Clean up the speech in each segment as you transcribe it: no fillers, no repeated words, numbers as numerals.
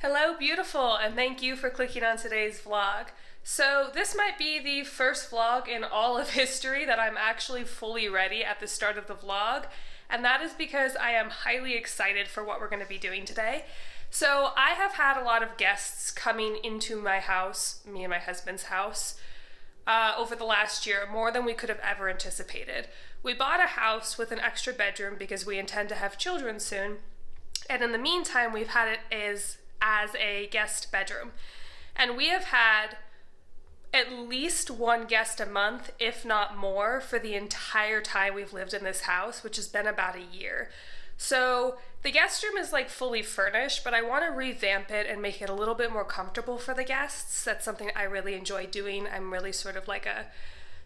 Hello, beautiful, and thank you for clicking on today's vlog. So this might be the first vlog in all of history that I'm actually fully ready at the start of the vlog, and that is because I am highly excited for what we're going to be doing today. So I have had a lot of guests coming into my house, me and my husband's house, over the last year, more than we could have ever anticipated. We bought a house with an extra bedroom because we intend to have children soon, and in the meantime we've had it as a guest bedroom. And we have had at least one guest a month, if not more, for the entire time we've lived in this house, which has been about a year. So the guest room is like fully furnished, but I want to revamp it and make it a little bit more comfortable for the guests. That's something I really enjoy doing. I'm really sort of like a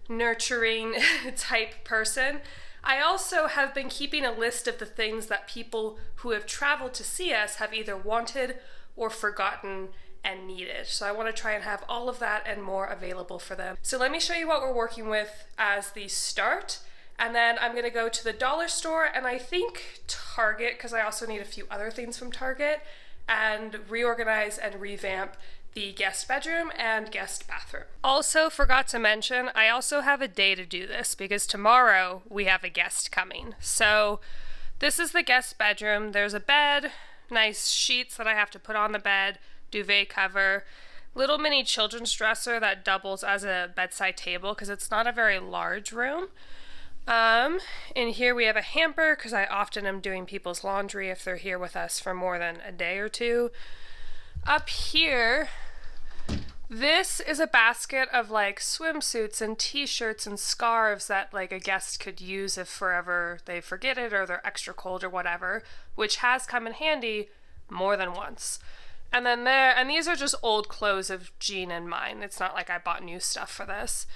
nurturing type person. I also have been keeping a list of the things that people who have traveled to see us have either wanted or forgotten and needed. So I want to try and have all of that and more available for them. So let me show you what we're working with as the start, and then I'm going to go to the dollar store and I think Target, because I also need a few other things from Target, and reorganize and revamp the guest bedroom and guest bathroom. Also forgot to mention, I also have a day to do this because tomorrow we have a guest coming. So this is the guest bedroom. There's a bed, nice sheets that I have to put on the bed, duvet cover, little mini children's dresser that doubles as a bedside table because it's not a very large room. In here we have a hamper because I often am doing people's laundry if they're here with us for more than a day or two. Up here, this is a basket of like swimsuits and t-shirts and scarves that like a guest could use if forever they forget it or they're extra cold or whatever, which has come in handy more than once. And then and these are just old clothes of Jean and mine. It's not like I bought new stuff for this.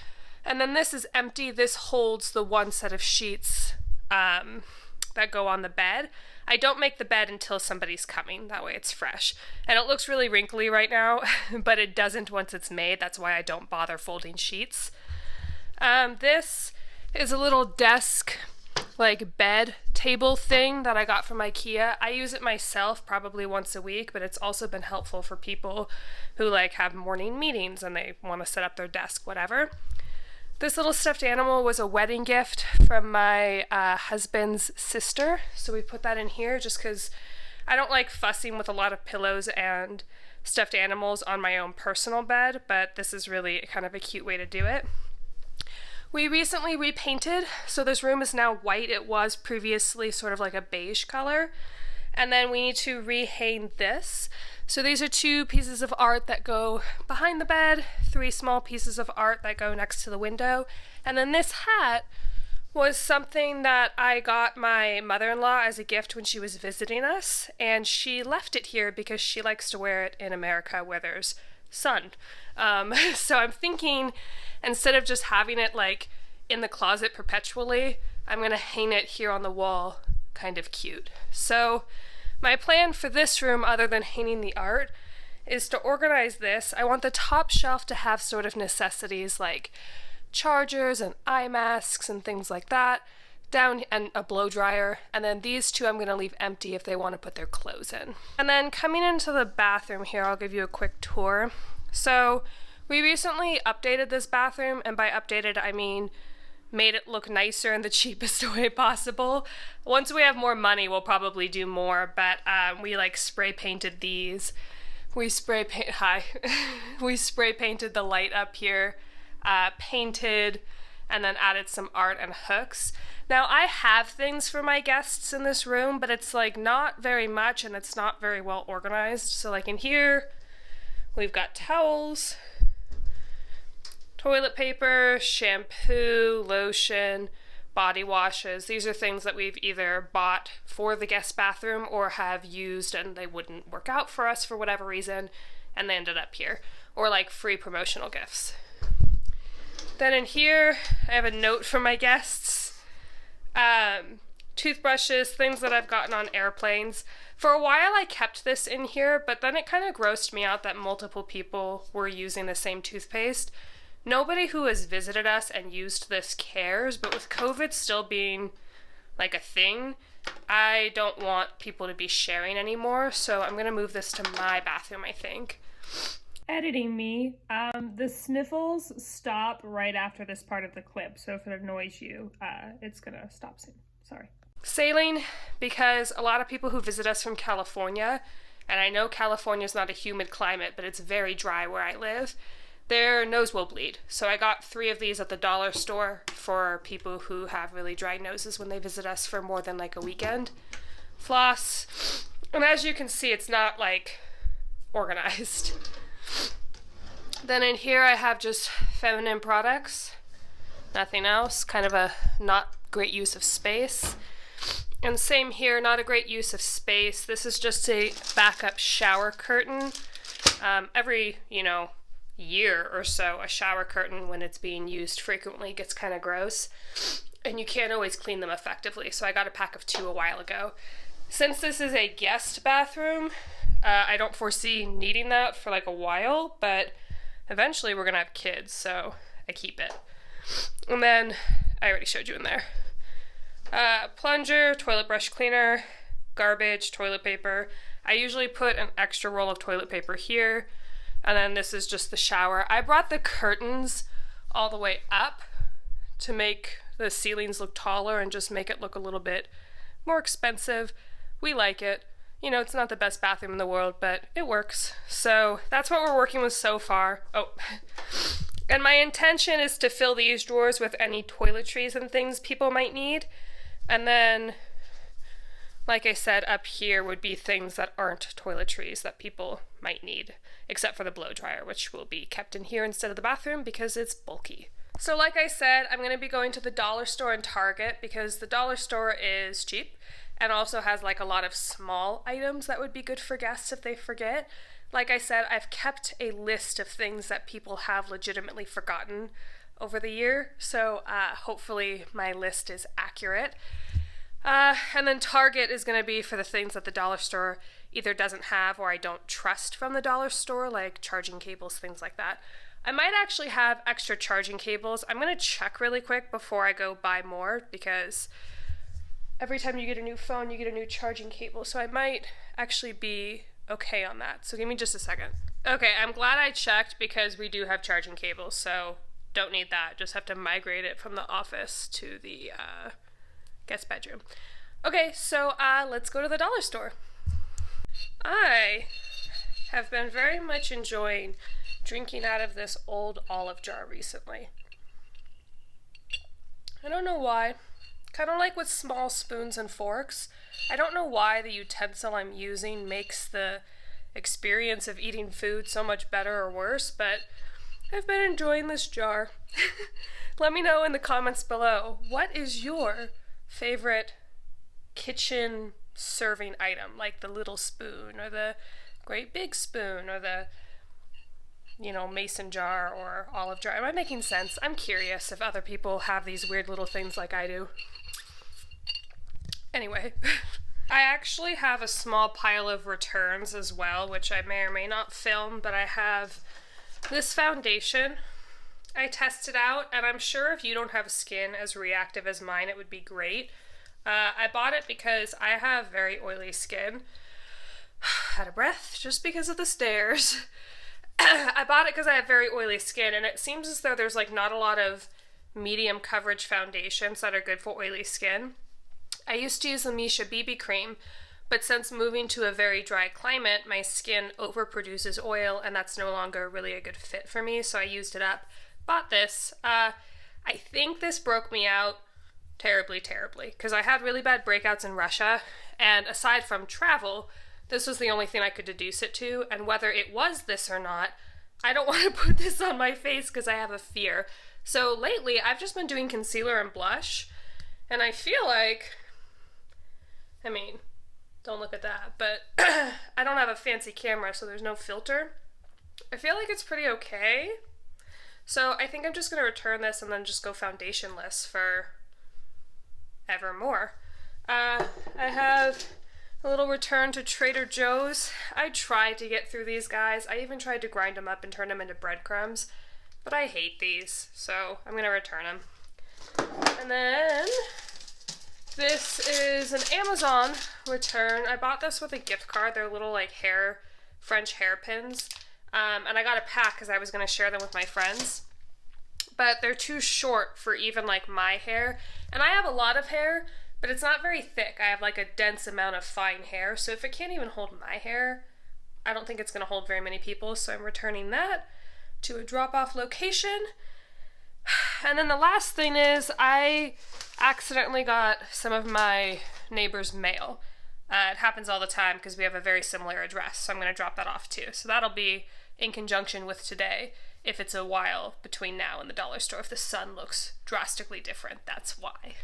And then this is empty. This holds the one set of sheets that go on the bed. I don't make the bed until somebody's coming. That way it's fresh. And it looks really wrinkly right now, but it doesn't once it's made. That's why I don't bother folding sheets. This is a little desk, like bed table thing that I got from IKEA. I use it myself probably once a week, but it's also been helpful for people who like have morning meetings and they want to set up their desk, whatever. This little stuffed animal was a wedding gift from my husband's sister, so we put that in here just because I don't like fussing with a lot of pillows and stuffed animals on my own personal bed, but this is really kind of a cute way to do it. We recently repainted, so this room is now white. It was previously sort of like a beige color. And then we need to rehang this. So these are 2 pieces of art that go behind the bed, 3 small pieces of art that go next to the window. And then this hat was something that I got my mother-in-law as a gift when she was visiting us, and she left it here because she likes to wear it in America where there's sun. So I'm thinking, instead of just having it like in the closet perpetually, I'm gonna hang it here on the wall, kind of cute. So my plan for this room, other than hanging the art, is to organize this. I want the top shelf to have sort of necessities like chargers and eye masks and things like that, down, and a blow dryer, and then these 2 I'm going to leave empty if they want to put their clothes in. And then coming into the bathroom here, I'll give you a quick tour. So we recently updated this bathroom, and by updated I mean made it look nicer in the cheapest way possible. Once we have more money, we'll probably do more, but we like spray painted these. We spray painted the light up here, painted, and then added some art and hooks. Now I have things for my guests in this room, but it's like not very much and it's not very well organized. So like in here, we've got towels, toilet paper, shampoo, lotion, body washes. These are things that we've either bought for the guest bathroom or have used and they wouldn't work out for us for whatever reason, and they ended up here. Or like free promotional gifts. Then in here, I have a note for my guests. Toothbrushes, things that I've gotten on airplanes. For a while I kept this in here, but then it kind of grossed me out that multiple people were using the same toothpaste. Nobody who has visited us and used this cares, but with COVID still being like a thing, I don't want people to be sharing anymore, so I'm gonna move this to my bathroom, I think. Editing me. The sniffles stop right after this part of the clip, so if it annoys you, it's gonna stop soon. Sorry. Saline, because a lot of people who visit us from California, and I know California's not a humid climate, but it's very dry where I live, their nose will bleed. So I got 3 of these at the dollar store for people who have really dry noses when they visit us for more than like a weekend. Floss, and as you can see, it's not like organized. Then in here I have just feminine products, nothing else, kind of a not great use of space. And same here, not a great use of space. This is just a backup shower curtain. Every, year or so, a shower curtain, when it's being used frequently, gets kind of gross. And you can't always clean them effectively, so I got a pack of 2 a while ago. Since this is a guest bathroom, I don't foresee needing that for like a while, but eventually we're gonna have kids, so I keep it. And then, I already showed you in there. Plunger, toilet brush cleaner, garbage, toilet paper. I usually put an extra roll of toilet paper here, and then this is just the shower. I brought the curtains all the way up to make the ceilings look taller and just make it look a little bit more expensive. We like it. It's not the best bathroom in the world, but it works. So that's what we're working with so far. Oh, and my intention is to fill these drawers with any toiletries and things people might need. And then, like I said, up here would be things that aren't toiletries that people might need, except for the blow dryer, which will be kept in here instead of the bathroom because it's bulky. So like I said, I'm going to be going to the dollar store and Target because the dollar store is cheap and also has like a lot of small items that would be good for guests if they forget. Like I said, I've kept a list of things that people have legitimately forgotten over the year, so hopefully my list is accurate. And then Target is going to be for the things that the dollar store either doesn't have or I don't trust from the dollar store, like charging cables, things like that. I might actually have extra charging cables. I'm going to check really quick before I go buy more because every time you get a new phone, you get a new charging cable, so I might actually be okay on that. So give me just a second. Okay, I'm glad I checked because we do have charging cables, so don't need that. Just have to migrate it from the office to the guest bedroom. Okay, so let's go to the dollar store. I have been very much enjoying drinking out of this old olive jar recently. I don't know why. Kind of like with small spoons and forks. I don't know why the utensil I'm using makes the experience of eating food so much better or worse, but I've been enjoying this jar. Let me know in the comments below, what is your favorite kitchen serving item? Like the little spoon, or the great big spoon, or the, mason jar or olive jar. Am I making sense? I'm curious if other people have these weird little things like I do. Anyway, I actually have a small pile of returns as well, which I may or may not film, but I have this foundation. I tested out, and I'm sure if you don't have skin as reactive as mine, it would be great. I bought it because I have very oily skin. Out of breath, just because of the stairs. I bought it because I have very oily skin, and it seems as though there's not a lot of medium coverage foundations that are good for oily skin. I used to use the Misha BB cream, but since moving to a very dry climate, my skin overproduces oil, and that's no longer really a good fit for me, so I used it up. Bought this. I think this broke me out terribly, because I had really bad breakouts in Russia, and aside from travel, this was the only thing I could deduce it to, and whether it was this or not, I don't want to put this on my face because I have a fear. So lately, I've just been doing concealer and blush, and I feel like, don't look at that, but I don't have a fancy camera, so there's no filter. I feel like it's pretty okay. So I think I'm just going to return this and then just go foundationless for evermore. I have a little return to Trader Joe's. I tried to get through these guys. I even tried to grind them up and turn them into breadcrumbs, but I hate these, so I'm going to return them. And then This is an Amazon return. I bought this with a gift card. They're little like French hairpins. And I got a pack because I was going to share them with my friends. But they're too short for even like my hair. And I have a lot of hair, but it's not very thick. I have like a dense amount of fine hair. So if it can't even hold my hair, I don't think it's going to hold very many people. So I'm returning that to a drop-off location. And then the last thing is I accidentally got some of my neighbor's mail. It happens all the time because we have a very similar address, so I'm going to drop that off too. So that'll be in conjunction with today if it's a while between now and the dollar store. If the sun looks drastically different, that's why.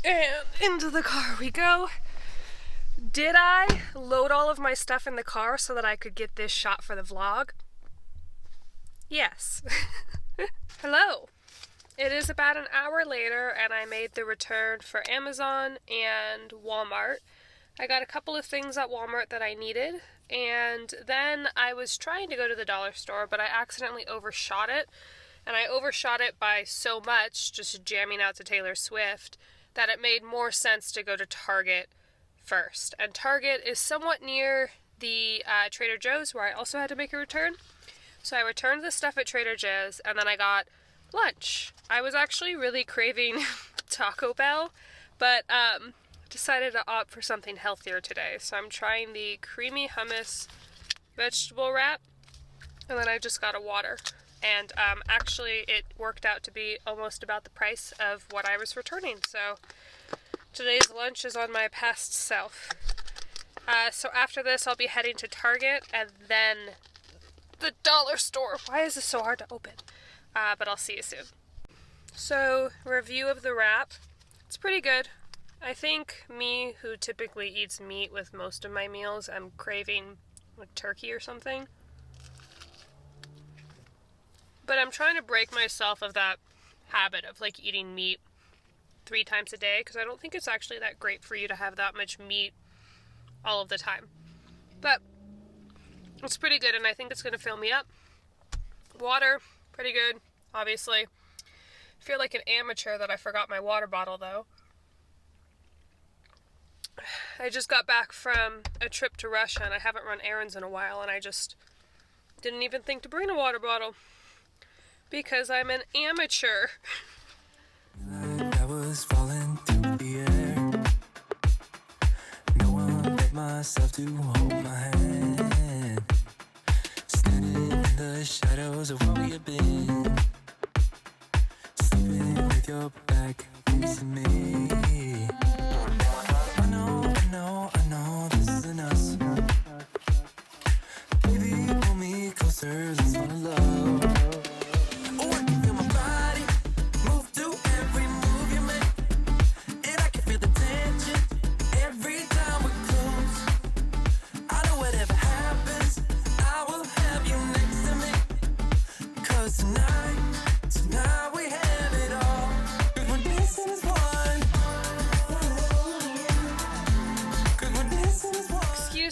And into the car we go. Did I load all of my stuff in the car so that I could get this shot for the vlog? Yes. Hello. It is about an hour later and I made the return for Amazon and Walmart. I got a couple of things at Walmart that I needed, and then I was trying to go to the dollar store, but I accidentally overshot it. And I overshot it by so much, just jamming out to Taylor Swift, that it made more sense to go to Target first. And Target is somewhat near the Trader Joe's, where I also had to make a return. So I returned the stuff at Trader Joe's, and then I got lunch. I was actually really craving Taco Bell, but decided to opt for something healthier today. So I'm trying the creamy hummus vegetable wrap, and then I just got a water. And actually it worked out to be almost about the price of what I was returning. So today's lunch is on my past self. So after this I'll be heading to Target and then the dollar store. Why is this so hard to open? But I'll see you soon. So, review of the wrap. It's pretty good. I think me, who typically eats meat with most of my meals, I'm craving like turkey or something. But I'm trying to break myself of that habit of like eating meat 3 times a day, because I don't think it's actually that great for you to have that much meat all of the time. But it's pretty good, and I think it's going to fill me up. Water, pretty good, obviously. I feel like an amateur that I forgot my water bottle, though. I just got back from a trip to Russia, and I haven't run errands in a while, and I just didn't even think to bring a water bottle. Because I'm an amateur. I was falling through the air. No one but myself to hold my hand. Standing in the shadows of where we have been. Sleeping with your back facing me. I know this isn't us. Baby, pull me closer, let's fall in love.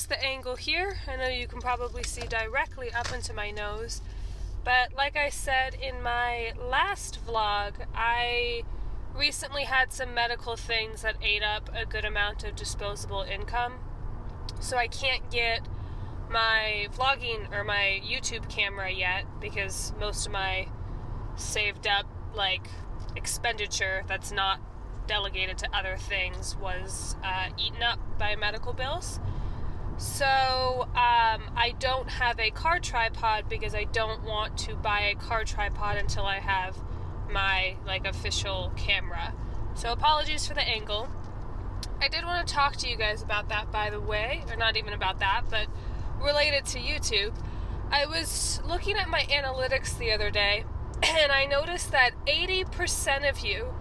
The angle here. I know you can probably see directly up into my nose, but like I said in my last vlog, I recently had some medical things that ate up a good amount of disposable income, so I can't get my vlogging or my YouTube camera yet because most of my saved up like expenditure that's not delegated to other things was eaten up by medical bills. So I don't have a car tripod because I don't want to buy a car tripod until I have my like official camera. So apologies for the angle. I did want to talk to you guys about that, by the way, or not even about that, but related to YouTube. I was looking at my analytics the other day and I noticed that 80% of you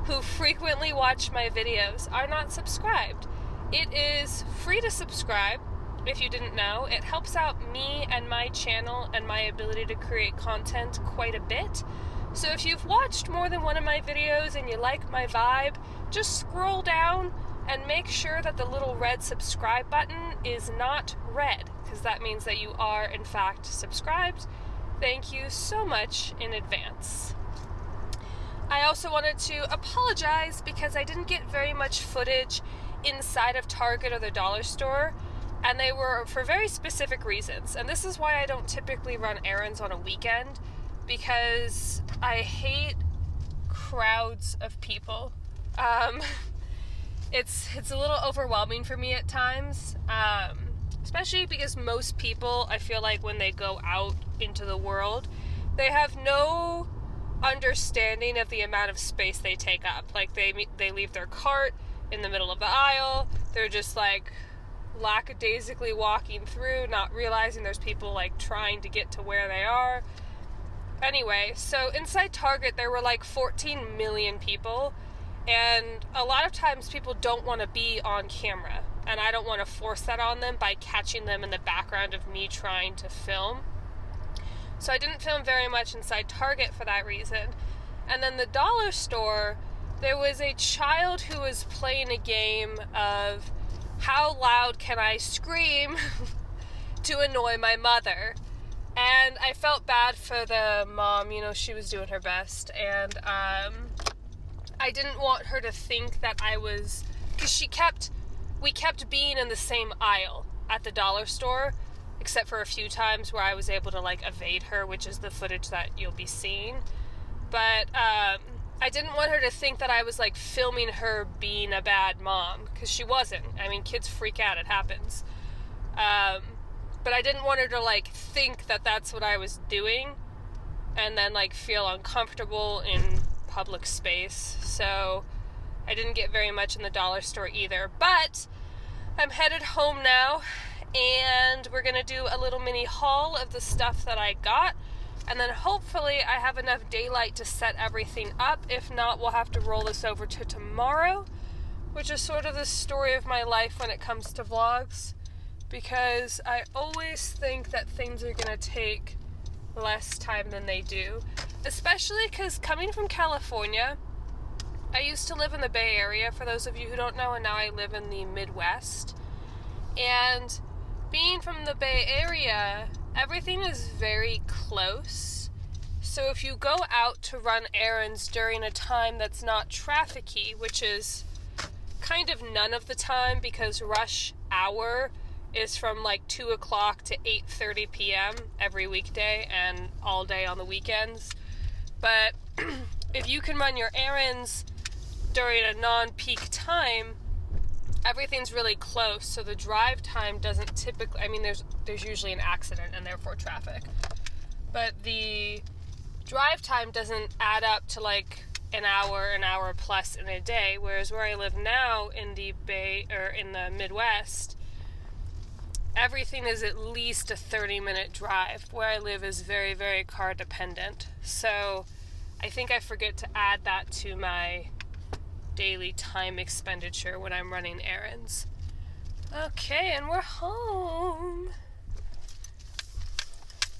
who frequently watch my videos are not subscribed. It is free to subscribe, if you didn't know. It helps out me and my channel and my ability to create content quite a bit. So if you've watched more than one of my videos and you like my vibe, just scroll down and make sure that the little red subscribe button is not red, because that means that you are in fact subscribed. Thank you so much in advance. I also wanted to apologize because I didn't get very much footage inside of Target or the dollar store, and they were for very specific reasons. And this is why I don't typically run errands on a weekend, because I hate crowds of people. It's a little overwhelming for me at times, especially because most people, I feel like when they go out into the world, they have no understanding of the amount of space they take up. Like they leave their cart in the middle of the aisle, they're just like lackadaisically walking through, not realizing there's people like trying to get to where they are. Anyway, so inside Target there were like 14 million people, and a lot of times people don't want to be on camera, and I don't want to force that on them by catching them in the background of me trying to film. So I didn't film very much inside Target for that reason. And then the dollar store, there was a child who was playing a game of how loud can I scream to annoy my mother. And I felt bad for the mom, she was doing her best. And I didn't want her to think that I was, because we kept being in the same aisle at the dollar store, except for a few times where I was able to like evade her, which is the footage that you'll be seeing. But I didn't want her to think that I was like filming her being a bad mom, because she wasn't. I mean, kids freak out, it happens. But I didn't want her to like think that that's what I was doing and then like feel uncomfortable in public space. So I didn't get very much in the dollar store either. But I'm headed home now, and we're gonna do a little mini haul of the stuff that I got, and then hopefully I have enough daylight to set everything up. If not, we'll have to roll this over to tomorrow, which is sort of the story of my life when it comes to vlogs, because I always think that things are gonna take less time than they do, especially because coming from California, I used to live in the Bay Area, for those of you who don't know, and now I live in the Midwest. And being from the Bay Area, everything is very close. So if you go out to run errands during a time that's not trafficy, which is kind of none of the time because rush hour is from like 2 o'clock to 8:30 p.m. every weekday and all day on the weekends. But if you can run your errands during a non-peak time, everything's really close, so the drive time doesn't typically, I mean, there's usually an accident and therefore traffic, but the drive time doesn't add up to like an hour plus in a day, whereas where I live now in the Midwest, everything is at least a 30-minute drive. Where I live is very, very car dependent, so I think I forget to add that to my daily time expenditure when I'm running errands. Okay, and we're home.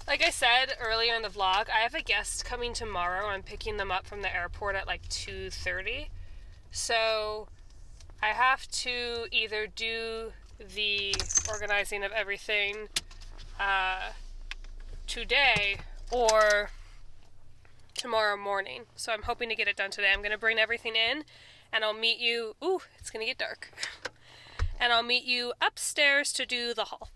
Like I said earlier in the vlog, I have a guest coming tomorrow. I'm picking them up from the airport at like 2:30. So I have to either do the organizing of everything today or tomorrow morning. So I'm hoping to get it done today. I'm going to bring everything in, and I'll meet you, it's going to get dark, and I'll meet you upstairs to do the haul.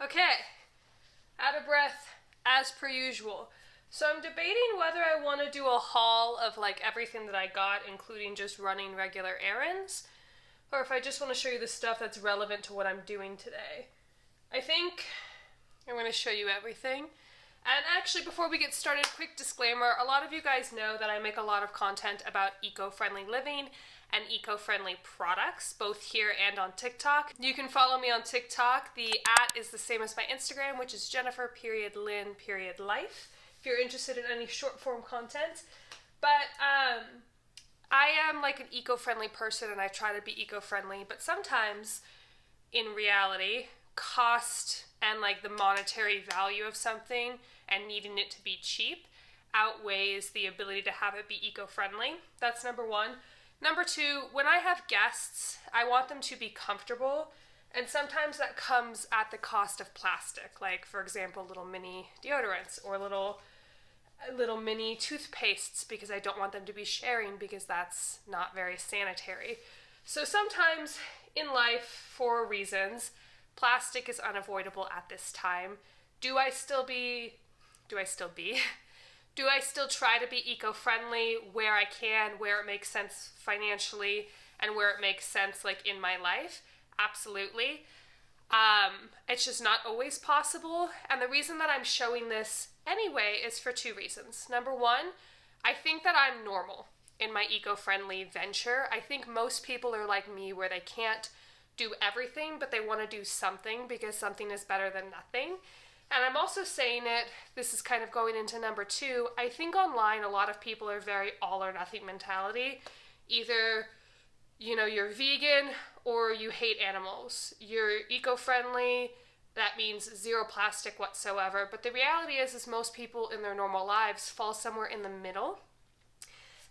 Okay, out of breath as per usual. So I'm debating whether I want to do a haul of like everything that I got, including just running regular errands, or if I just want to show you the stuff that's relevant to what I'm doing today. I think I'm going to show you everything. And actually, before we get started, quick disclaimer, a lot of you guys know that I make a lot of content about eco-friendly living and eco-friendly products, both here and on TikTok. You can follow me on TikTok. The @ is the same as my Instagram, which is Jennifer.Lynn.life, if you're interested in any short form content. But I am like an eco-friendly person, and I try to be eco-friendly, but sometimes in reality, cost and like the monetary value of something and needing it to be cheap outweighs the ability to have it be eco-friendly. That's number one. Number two, when I have guests, I want them to be comfortable, And sometimes that comes at the cost of plastic, like, for example, little mini deodorants or little mini toothpastes, because I don't want them to be sharing, because that's not very sanitary. So sometimes in life, for reasons, plastic is unavoidable at this time. Do I still try to be eco-friendly where I can, where it makes sense financially, and where it makes sense like in my life? Absolutely. It's just not always possible. And the reason that I'm showing this anyway is for two reasons. Number one, I think that I'm normal in my eco-friendly venture. I think most people are like me, where they can't do everything, but they want to do something because something is better than nothing. And I'm also saying it, this is kind of going into number two, I think online a lot of people are very all or nothing mentality. Either, you're vegan or you hate animals. You're eco-friendly, that means zero plastic whatsoever. But the reality is most people in their normal lives fall somewhere in the middle.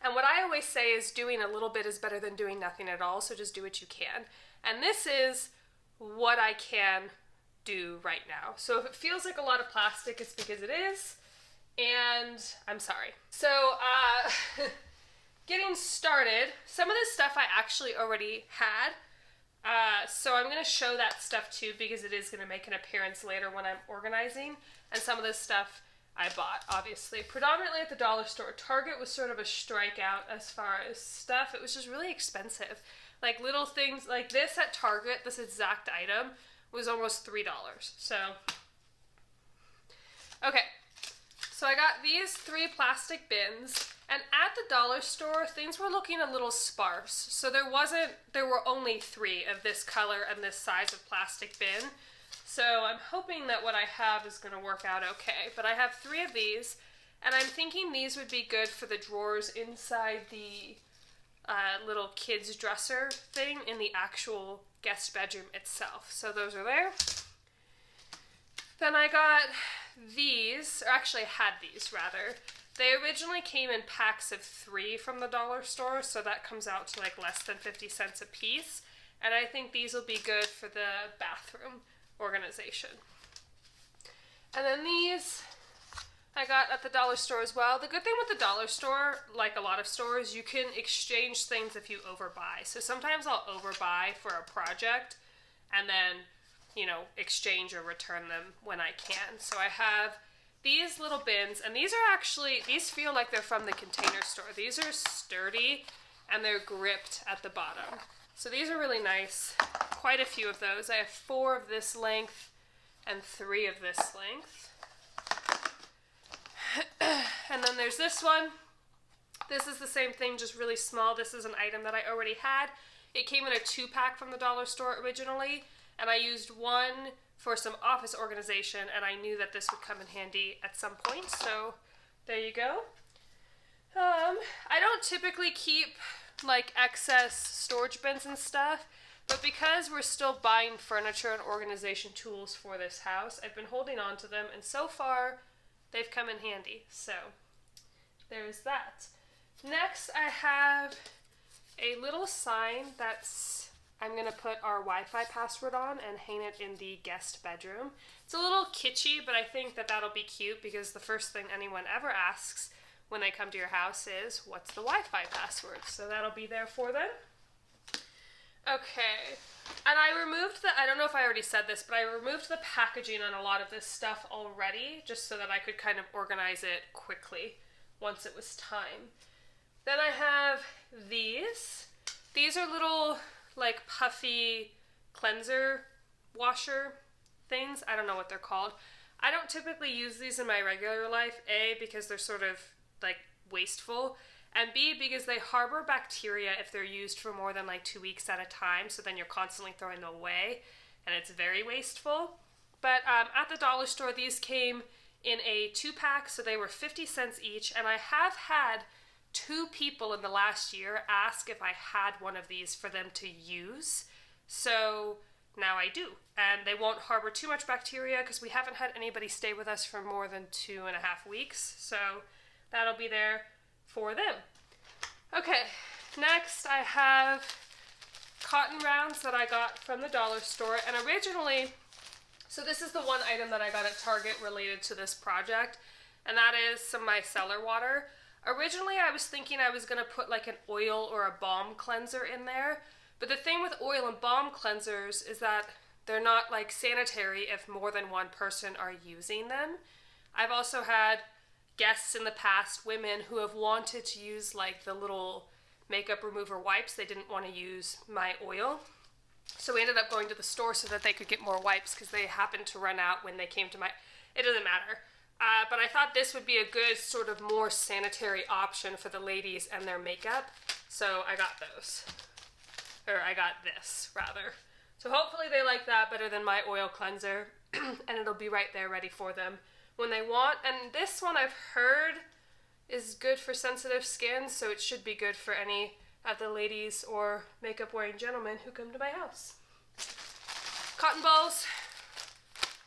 And what I always say is doing a little bit is better than doing nothing at all, so just do what you can. And this is what I can do right now. So if it feels like a lot of plastic, it's because it is, and I'm sorry. So, getting started, some of this stuff I actually already had, so I'm going to show that stuff too, because it is going to make an appearance later when I'm organizing, and some of this stuff I bought, obviously. Predominantly at the dollar store. Target was sort of a strikeout as far as stuff. It was just really expensive. Like little things like this at Target, this exact item, was almost $3. So, okay. So I got these 3 plastic bins, and at the dollar store, things were looking a little sparse. So there were only 3 of this color and this size of plastic bin. So I'm hoping that what I have is going to work out okay. But I have 3 of these, and I'm thinking these would be good for the drawers inside the little kids dresser thing in the actual guest bedroom itself. So those are there. Then I got these, or actually I had these rather. They originally came in packs of 3 from the dollar store, so that comes out to like less than 50 cents a piece. And I think these will be good for the bathroom organization. And then these I got at the dollar store as well. The good thing with the dollar store, like a lot of stores, you can exchange things if you overbuy. So sometimes I'll overbuy for a project and then, exchange or return them when I can. So I have these little bins, and these feel like they're from the Container Store. These are sturdy and they're gripped at the bottom. So these are really nice. Quite a few of those. I have 4 of this length and 3 of this length. And then there's this one. This is the same thing, just really small. This is an item that I already had. It came in a 2-pack from the dollar store originally, and I used 1 for some office organization, and I knew that this would come in handy at some point, so there you go. I don't typically keep like excess storage bins and stuff, but because we're still buying furniture and organization tools for this house, I've been holding on to them, and so far they've come in handy. So there's that. Next, I have a little sign I'm going to put our Wi-Fi password on and hang it in the guest bedroom. It's a little kitschy, but I think that that'll be cute, because the first thing anyone ever asks when they come to your house is, what's the Wi-Fi password? So that'll be there for them. Okay, and I don't know if I already said this, but I removed the packaging on a lot of this stuff already, just so that I could kind of organize it quickly once it was time. Then I have these. These are little, like, puffy cleanser washer things. I don't know what they're called. I don't typically use these in my regular life, A, because they're sort of, like, wasteful, and B, because they harbor bacteria if they're used for more than like 2 weeks at a time, so then you're constantly throwing them away, and it's very wasteful. But at the dollar store, these came in a 2-pack, so they were 50 cents each, and I have had 2 people in the last year ask if I had one of these for them to use, so now I do. And they won't harbor too much bacteria, because we haven't had anybody stay with us for more than 2.5 weeks, so that'll be there for them. Okay, next I have cotton rounds that I got from the dollar store, and originally, so this is the one item that I got at Target related to this project, and that is some micellar water. Originally, I was thinking I was going to put like an oil or a balm cleanser in there, but the thing with oil and balm cleansers is that they're not like sanitary if more than one person are using them. I've also had guests in the past, women, who have wanted to use like the little makeup remover wipes. They didn't want to use my oil. So we ended up going to the store so that they could get more wipes because they happened to run out when they came to my... It doesn't matter. But I thought this would be a good sort of more sanitary option for the ladies and their makeup. So I got those. Or I got this, rather. So hopefully they like that better than my oil cleanser. And it'll be right there ready for them when they want. And this one I've heard is good for sensitive skin, so it should be good for any of the ladies or makeup wearing gentlemen who come to my house. Cotton balls.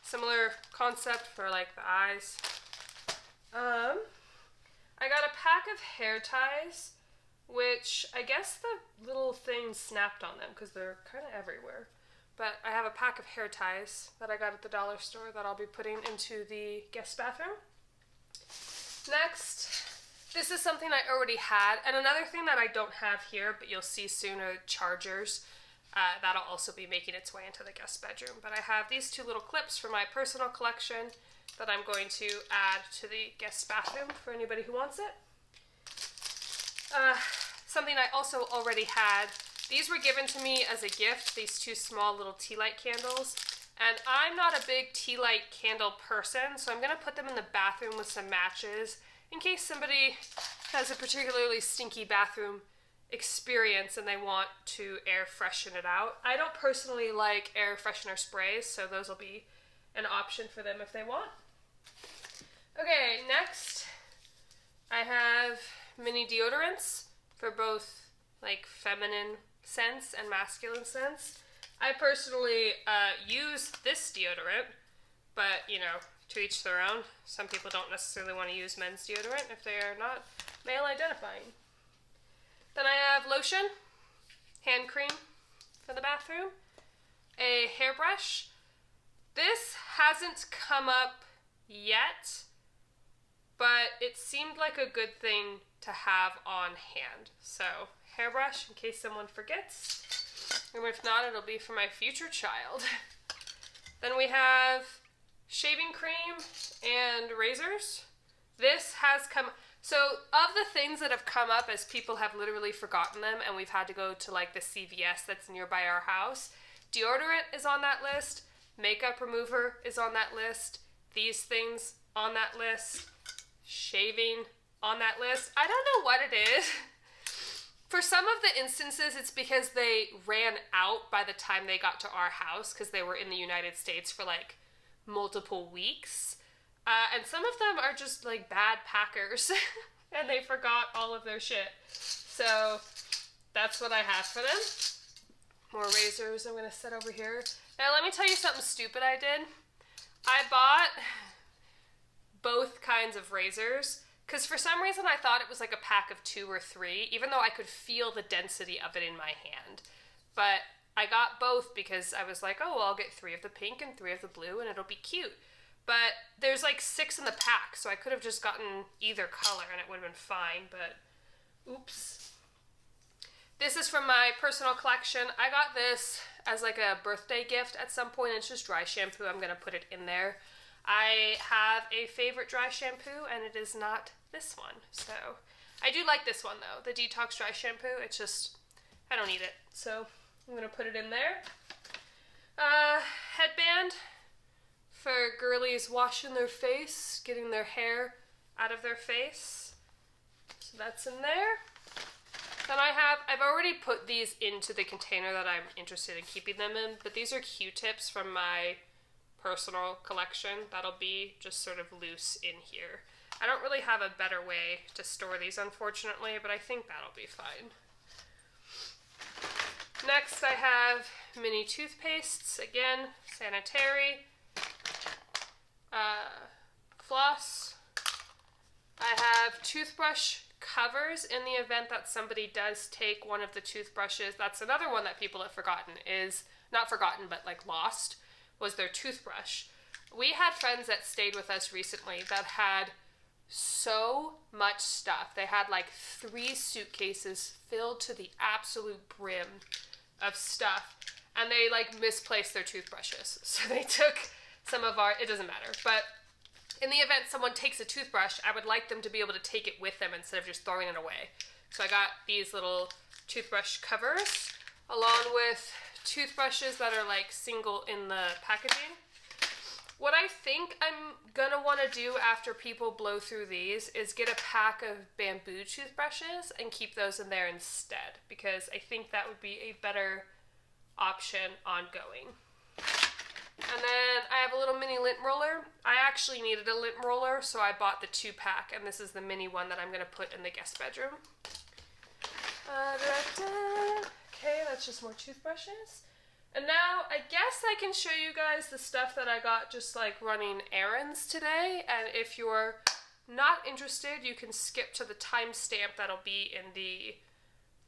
Similar concept for like the eyes. I got a pack of hair ties, which I guess the little thing snapped on them because they're kind of everywhere. But I have a pack of hair ties that I got at the dollar store that I'll be putting into the guest bathroom. Next, this is something I already had, and another thing that I don't have here, but you'll see soon, are chargers. That'll also be making its way into the guest bedroom. But I have these two little clips from my personal collection that I'm going to add to the guest bathroom for anybody who wants it. Something I also already had. These were given to me as a gift, these two small little tea light candles. And I'm not a big tea light candle person, so I'm going to put them in the bathroom with some matches in case somebody has a particularly stinky bathroom experience and they want to air freshen it out. I don't personally like air freshener sprays, so those will be an option for them if they want. Okay, next I have mini deodorants for both like feminine scents and masculine scents. I personally use this deodorant, but you know, to each their own. Some people don't necessarily want to use men's deodorant if they are not male identifying. Then I have lotion, hand cream for the bathroom, a hairbrush. This hasn't come up yet, but it seemed like a good thing to have on hand. So, hairbrush in case someone forgets, and if not, it'll be for my future child. Then we have shaving cream and razors. This has come... So, of the things that have come up as people have literally forgotten them and we've had to go to like the CVS that's nearby our house, deodorant is on that list, makeup remover is on that list, these things on that list, shaving on that list. I don't know what it is. For some of the instances, it's because they ran out by the time they got to our house because they were in the United States for like multiple weeks. And some of them are just like bad packers and they forgot all of their shit. So that's what I have for them. More razors I'm going to set over here. Now let me tell you something stupid I did. I bought both kinds of razors because for some reason I thought it was like a pack of 2 or 3, even though I could feel the density of it in my hand. But I got both because I was like, oh, well, I'll get 3 of the pink and 3 of the blue and it'll be cute. But there's like 6 in the pack, so I could have just gotten either color and it would have been fine, but oops. This is from my personal collection. I got this as like a birthday gift at some point. It's just dry shampoo. I'm going to put it in there. I have a favorite dry shampoo, and it is not this one. So I do like this one, though. The Detox Dry Shampoo. It's just, I don't need it. So I'm going to put it in there. Headband for girlies washing their face, getting their hair out of their face. So that's in there. Then I've already put these into the container that I'm interested in keeping them in, but these are Q-tips from my personal collection that'll be just sort of loose in here. I don't really have a better way to store these, unfortunately, but I think that'll be fine. Next, I have mini toothpastes, again, sanitary. Floss. I have toothbrush covers in the event that somebody does take one of the toothbrushes. That's another one that people have forgotten, is not forgotten, but like lost, was their toothbrush. We had friends that stayed with us recently that had so much stuff. They had like 3 suitcases filled to the absolute brim of stuff, and they like misplaced their toothbrushes. So they took some of our, it doesn't matter, but in the event someone takes a toothbrush, I would like them to be able to take it with them instead of just throwing it away. So I got these little toothbrush covers along with toothbrushes that are like single in the packaging. What I think I'm gonna want to do after people blow through these is get a pack of bamboo toothbrushes and keep those in there instead, because I think that would be a better option ongoing. And then I have a little mini lint roller. I actually needed a lint roller, so I bought the 2-pack, and this is the mini one that I'm going to put in the guest bedroom. Okay, that's just more toothbrushes. And now I guess I can show you guys the stuff that I got just like running errands today. And if you're not interested, you can skip to the timestamp that'll be in the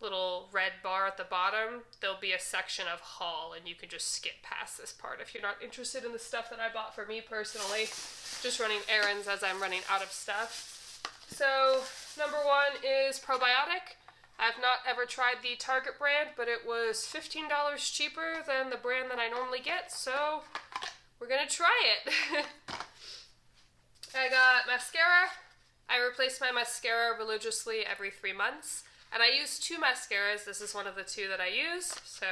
little red bar at the bottom. There'll be a section of haul, and you can just skip past this part if you're not interested in the stuff that I bought for me personally. Just running errands as I'm running out of stuff. So number 1 is probiotic. I've not ever tried the Target brand, but it was $15 cheaper than the brand that I normally get, so we're gonna try it. I got mascara. I replace my mascara religiously every 3 months. And I use 2 mascaras. This is one of the 2 that I use. So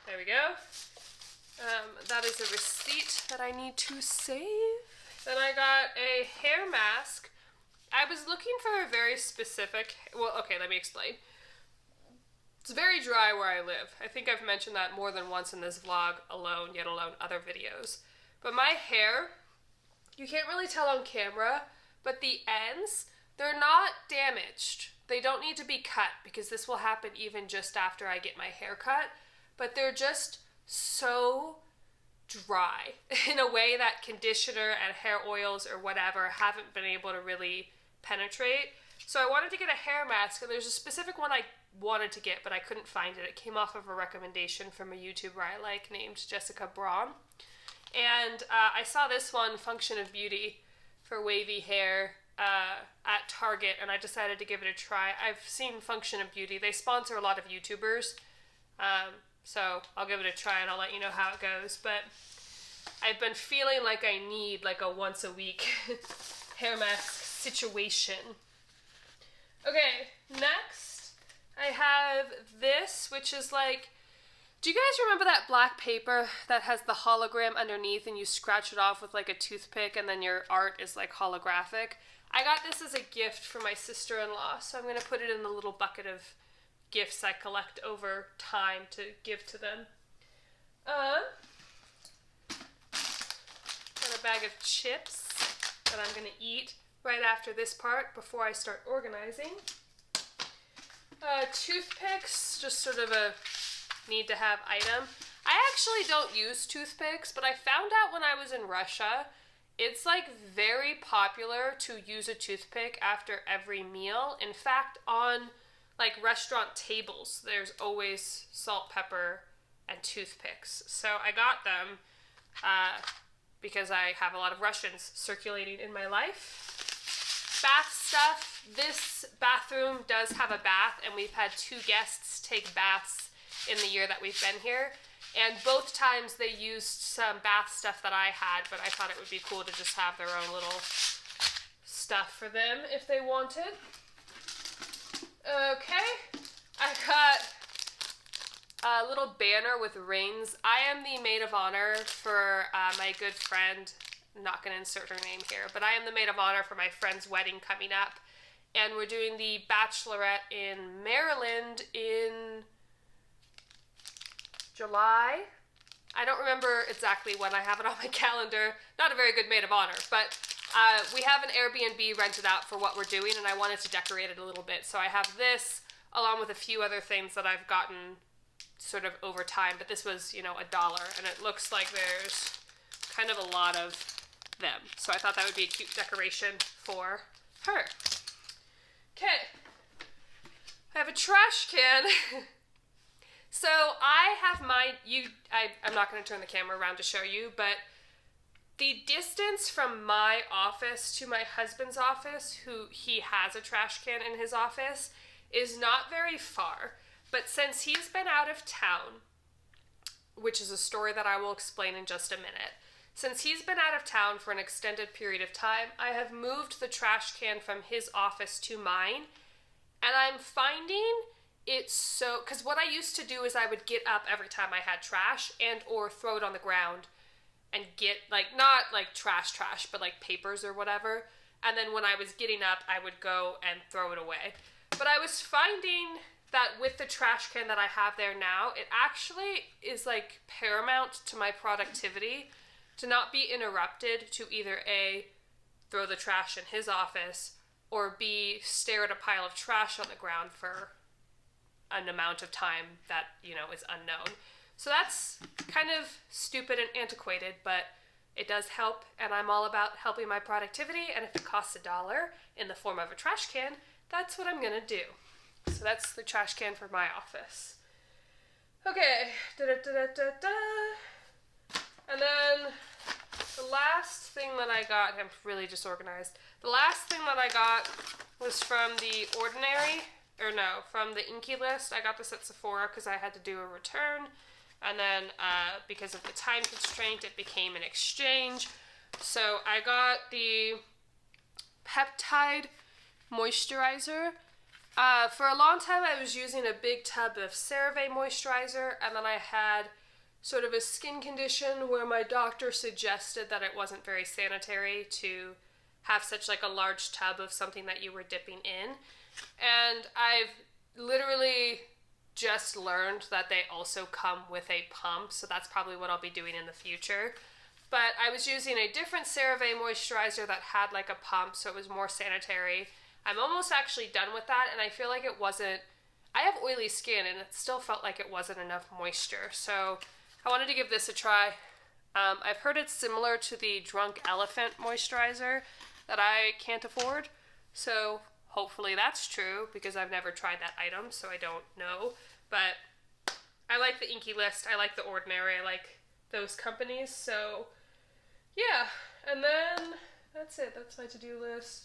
there we go. That is a receipt that I need to save. Then I got a hair mask. I was looking for a very specific, well, okay, let me explain. It's very dry where I live. I think I've mentioned that more than once in this vlog alone, yet alone other videos. But my hair, you can't really tell on camera, but the ends, they're not damaged. They don't need to be cut, because this will happen even just after I get my hair cut, but they're just so dry in a way that conditioner and hair oils or whatever haven't been able to really penetrate. So I wanted to get a hair mask, and there's a specific one I wanted to get, but I couldn't find it. It came off of a recommendation from a YouTuber I like named Jessica Braun. And I saw this one, Function of Beauty, for wavy hair at Target, and I decided to give it a try. I've seen Function of Beauty. They sponsor a lot of YouTubers, so I'll give it a try and I'll let you know how it goes. But I've been feeling like I need like a once a week hair mask situation. Okay, next I have this, which is like, do you guys remember that black paper that has the hologram underneath and you scratch it off with like a toothpick and then your art is like holographic? I got this as a gift for my sister-in-law, so I'm going to put it in the little bucket of gifts I collect over time to give to them. Got a bag of chips that I'm going to eat right after this part before I start organizing. Toothpicks, just sort of a need-to-have item. I actually don't use toothpicks, but I found out when I was in Russia, it's like very popular to use a toothpick after every meal. In fact, on like restaurant tables, there's always salt, pepper, and toothpicks. So I got them because I have a lot of Russians circulating in my life. Bath stuff. This bathroom does have a bath, and we've had 2 guests take baths in the year that we've been here. And both times they used some bath stuff that I had, but I thought it would be cool to just have their own little stuff for them if they wanted. Okay, I got a little banner with rings. I am the maid of honor for my good friend, I'm not going to insert her name here, but I am the maid of honor for my friend's wedding coming up. And we're doing the bachelorette in Maryland in July. I don't remember exactly when. I have it on my calendar. Not a very good maid of honor, but we have an Airbnb rented out for what we're doing, and I wanted to decorate it a little bit. So I have this along with a few other things that I've gotten sort of over time, but this was, $1, and it looks like there's kind of a lot of them. So I thought that would be a cute decoration for her. Okay, I have a trash can. So I have I'm not going to turn the camera around to show you, but the distance from my office to my husband's office, who he has a trash can in his office, is not very far. But since he's been out of town, which is a story that I will explain in just a minute, since he's been out of town for an extended period of time, I have moved the trash can from his office to mine, and I'm finding it's so, because what I used to do is I would get up every time I had trash and or throw it on the ground and get, like, not like trash, but like papers or whatever. And then when I was getting up, I would go and throw it away. But I was finding that with the trash can that I have there now, it actually is like paramount to my productivity to not be interrupted to either A, throw the trash in his office, or B, stare at a pile of trash on the ground for an amount of time that, is unknown. So that's kind of stupid and antiquated, but it does help, and I'm all about helping my productivity, and if it costs $1 in the form of a trash can, that's what I'm gonna do. So that's the trash can for my office. Okay, and then the last thing that I got, I'm really disorganized. The last thing that I got was from from the Inky List. I got this at Sephora because I had to do a return. And then because of the time constraint, it became an exchange. So I got the Peptide Moisturizer. For a long time, I was using a big tub of CeraVe moisturizer, and then I had sort of a skin condition where my doctor suggested that it wasn't very sanitary to have such like a large tub of something that you were dipping in. And I've literally just learned that they also come with a pump, so that's probably what I'll be doing in the future. But I was using a different CeraVe moisturizer that had like a pump, so it was more sanitary. I'm almost actually done with that, and I feel like it wasn't... I have oily skin, and it still felt like it wasn't enough moisture, so I wanted to give this a try. I've heard it's similar to the Drunk Elephant moisturizer that I can't afford, so hopefully that's true, because I've never tried that item, so I don't know. But I like the Inky List, I like the Ordinary, I like those companies, so yeah. And then that's it, that's my to-do list.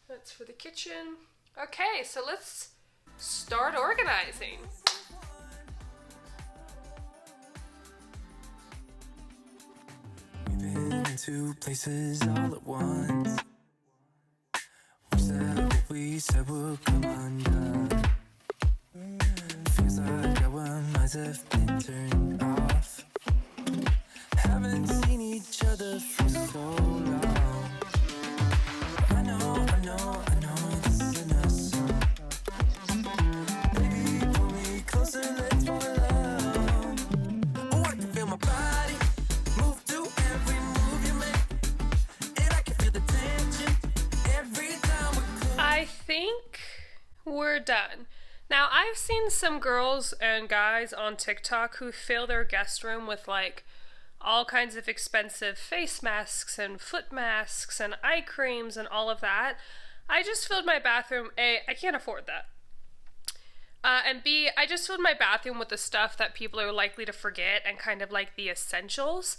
That's for the kitchen. Okay, so let's start organizing. We've been into places all at once. We said what we said would come undone. Feels like our minds have been turned off. Haven't seen each other for so long. I know this isn't us. Baby, pull me closer, let's fall in love. Oh, I can feel my body move to every move you make, and I can feel the tension every time we close. I think we're done. Now, I've seen some girls and guys on TikTok who fill their guest room with like all kinds of expensive face masks and foot masks and eye creams and all of that. I just filled my bathroom. A, I can't afford that. And B, I just filled my bathroom with the stuff that people are likely to forget and kind of like the essentials.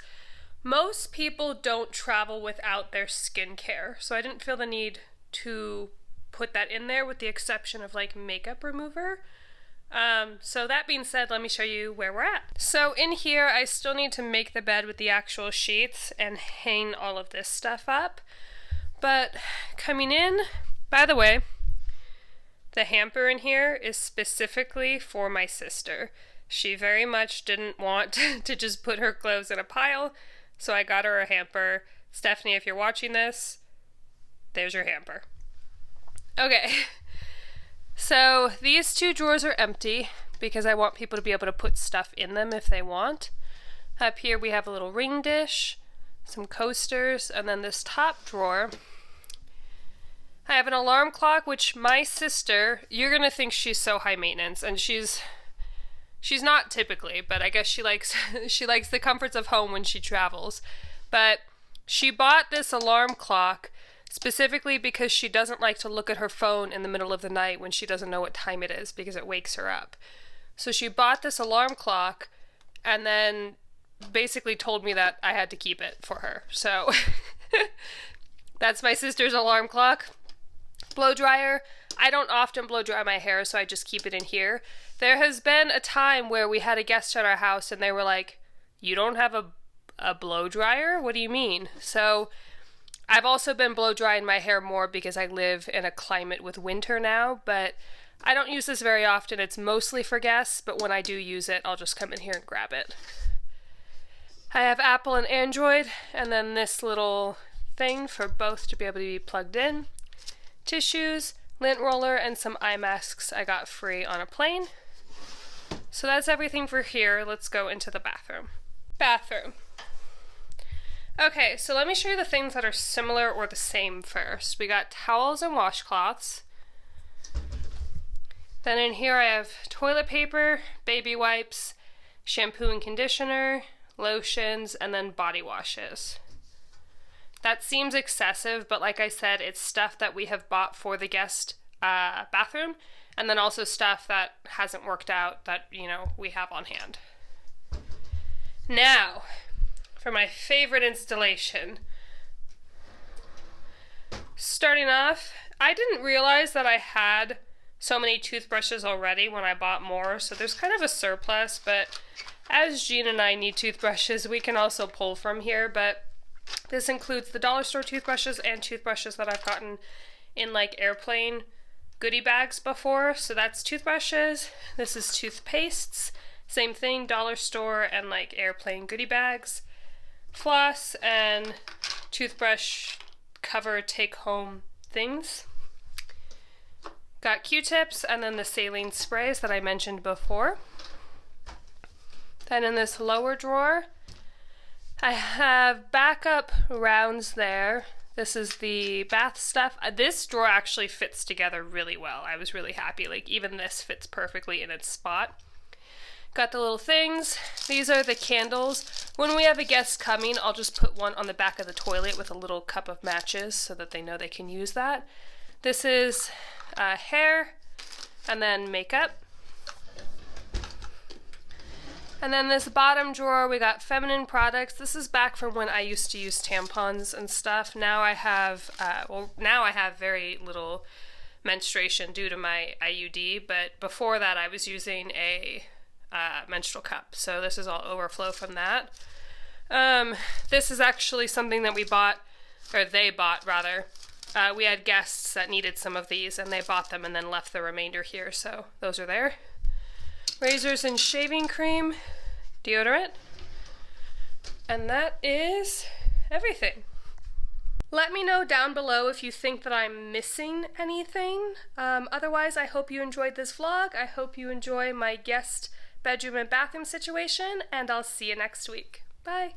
Most people don't travel without their skincare, so I didn't feel the need to put that in there with the exception of like makeup remover. So that being said, let me show you where we're at. So in here, I still need to make the bed with the actual sheets and hang all of this stuff up. But coming in, by the way, the hamper in here is specifically for my sister. She very much didn't want to just put her clothes in a pile, so I got her a hamper. Stephanie, if you're watching this, there's your hamper. Okay. So these two drawers are empty because I want people to be able to put stuff in them if they want. Up here we have a little ring dish, some coasters, and then this top drawer, I have an alarm clock, which my sister, you're gonna think she's so high maintenance, and she's not typically, but I guess she likes the comforts of home when she travels. But she bought this alarm clock specifically because she doesn't like to look at her phone in the middle of the night when she doesn't know what time it is because it wakes her up. So she bought this alarm clock and then basically told me that I had to keep it for her. So that's my sister's alarm clock. Blow dryer. I don't often blow dry my hair, so I just keep it in here. There has been a time where we had a guest at our house and they were like, "You don't have a blow dryer? What do you mean?" So I've also been blow drying my hair more because I live in a climate with winter now, but I don't use this very often. It's mostly for guests, but when I do use it, I'll just come in here and grab it. I have Apple and Android, and then this little thing for both to be able to be plugged in. Tissues, lint roller, and some eye masks I got free on a plane. So that's everything for here. Let's go into the bathroom. Bathroom. Okay, so let me show you the things that are similar or the same first. We got towels and washcloths. Then in here I have toilet paper, baby wipes, shampoo and conditioner, lotions, and then body washes. That seems excessive, but like I said, it's stuff that we have bought for the guest bathroom, and then also stuff that hasn't worked out that, we have on hand. Now, for my favorite installation. Starting off, I didn't realize that I had so many toothbrushes already when I bought more, so there's kind of a surplus, but as Jean and I need toothbrushes, we can also pull from here, but this includes the dollar store toothbrushes and toothbrushes that I've gotten in like airplane goodie bags before. So that's toothbrushes, this is toothpastes, same thing, dollar store and like airplane goodie bags. Floss and toothbrush cover take home things. Got Q-tips and then the saline sprays that I mentioned before. Then in this lower drawer, I have backup rounds there. This is the bath stuff. This drawer actually fits together really well. I was really happy. Like even this fits perfectly in its spot. Got the little things. These are the candles. When we have a guest coming, I'll just put one on the back of the toilet with a little cup of matches so that they know they can use that. This is hair and then makeup. And then this bottom drawer, we got feminine products. This is back from when I used to use tampons and stuff. Now I have, very little menstruation due to my IUD, but before that I was using a menstrual cup. So this is all overflow from that. This is actually something that we bought, or they bought rather. We had guests that needed some of these and they bought them and then left the remainder here, so those are there. Razors and shaving cream, deodorant, and that is everything. Let me know down below if you think that I'm missing anything. Otherwise, I hope you enjoyed this vlog. I hope you enjoy my guest bedroom and bathroom situation, and I'll see you next week. Bye!